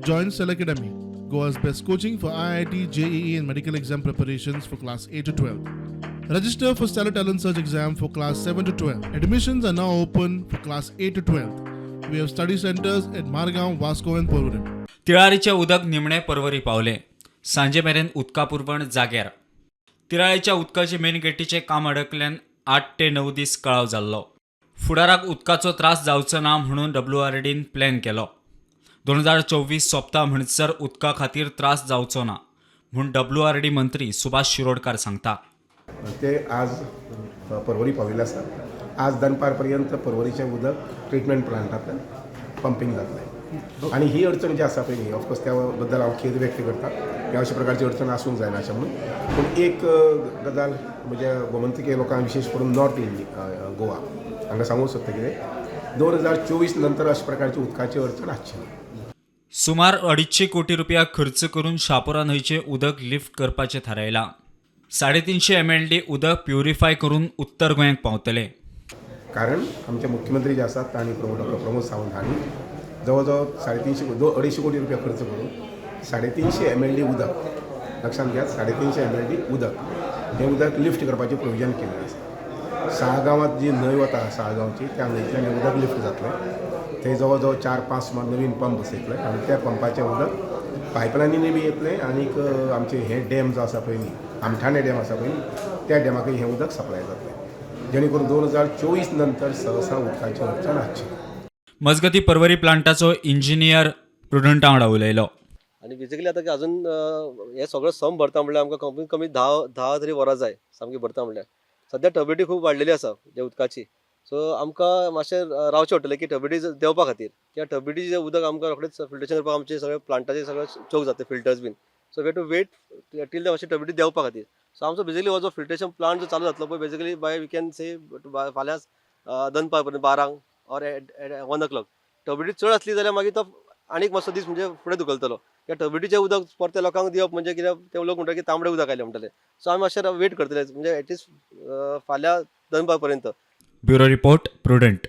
Join Cell Academy, Goa's best coaching for IIT, JEE and medical exam preparations for class 8 to 12. Register for Stellar Talent Search exam for class 7 to 12. Admissions are now open for class 8 to 12. We have study centers at Margaon, Vasco and Porvorim. तिळाळीचे उदक निमणे परवरी पावले. सांजे मेरेन उदका पुरवण जाग्यार. तिळाळीच्या उदकाचे main गेटीचे काम अडकल्यान 8 ते 9 दीस कळाव जाल्लो. फुडाराक उदकाचो त्रास जावचो ना म्हणून WRDन प्लॅन केलो. 2024 सोंपता म्हणसर उदका खातीर त्रास जावचो ना म्हूण WRD मंत्री सुभाष शिरोडकार सांगता. ते आज परवरी पाविल्ले आसा. आज दनपार पर्यंत परवरीचें उदक ट्रिटमेंट प्लांटांतल्यान पंपिंग जातलें आनी ही अडचण जी आसा पळय न्ही ऑफकोर्स त्या बद्दल हांव खेद व्यक्त करता. ह्या अशा प्रकारची अडचण आसूंक जायना अशें म्हणून. पूण एक गजाल म्हणजे गोमंतकीय लोकांक विशेश करून नॉर्थ इंडिया गोवा हांगा सांगूंक सोदता कितें 2024 नंतर अशा प्रकारची उदकाची अडचण आसची ना. सुमार 250 कोटी रुपया खर्च करून शापोरा न्हंयचे उदक लिफ्ट करपाचें थारायलां. 350 MLD उदक प्युरिफाय करून उत्तर गोंयाक पावतले. कारण आमचे मुख्यमंत्री जे आसात तांणी डॉक्टर प्रमोद सावंत हांणी जवळ जवळ 250 कोटी रुपया खर्च करून 350 MLD उदक लक्षांत घेयात 350 MLD उदक हें उदक लिफ्ट करपाचें प्रोविजन केल्लें आसा. साळगांवांत जी न्हंय वता साळगांवची त्या न्हंयतल्यान हें उदक लिफ्ट जातलें. थंय जवळ जवळ 4-5 सुमार नवीन पंप बसयतले आनी त्या पंपाचें उदक पायपलायनींनी बी येतलें आनीक आमचे हे डॅम जो आसा पळय न्ही आमठाणे डॅम आसा पळय त्या डॅमाकय हें उदक सप्लाय जातलें जेणे करून 2024 नंतर सहसा उदकाची अडचण आसची ना. मजगती परवरी प्लांटाचो इंजिनियर प्रुडंटा वांगडा उलयलो. आणि बेसिकली आता की अजून हे सगळं सम भरता म्हणल्यार आमकां कमीत कमी 10 तरी वरां जाय सामकी भरता म्हणल्यार. सद्या टर्बिडिटी खूब वाडलेली आसा जे उदकाची. सो आमकां मातशें रावचें पडटलें की टर्बिडिटी देवपा खातीर कित्याक टर्बिडिटी जें उदक आमकां रोखडेंच फिल्ट्रेशन करपाक आमचे सगळे प्लांटाचे सगळे चोक जाता फिल्टर्स बीन. So we have to wait till the मातशें टर्बिडिटी देवपा खातीर. सो आमचो बेसिकली हो जो फिल्ट्रेशन प्लांट जो चालू जातलो पळय basically by we can say फाल्यां दनपार पर्यंत 12 ऑर एट 1 o'clock. टर्बिडिटी चड आसली जाल्यार मागीर तो आनीक मातसो दीस म्हणजे फुडें धुकलतलो. कित्याक टर्बिडिटीचें उदक परते लोकांक दिवप म्हणजे कित्याक ते लोक म्हणटा की तांबडें उदक आयलें म्हणटले. सो आमी मातशें वेट करतले म्हणजे एटलिस्ट फाल्यां दनपार पर्यंत. Bureau report prudent.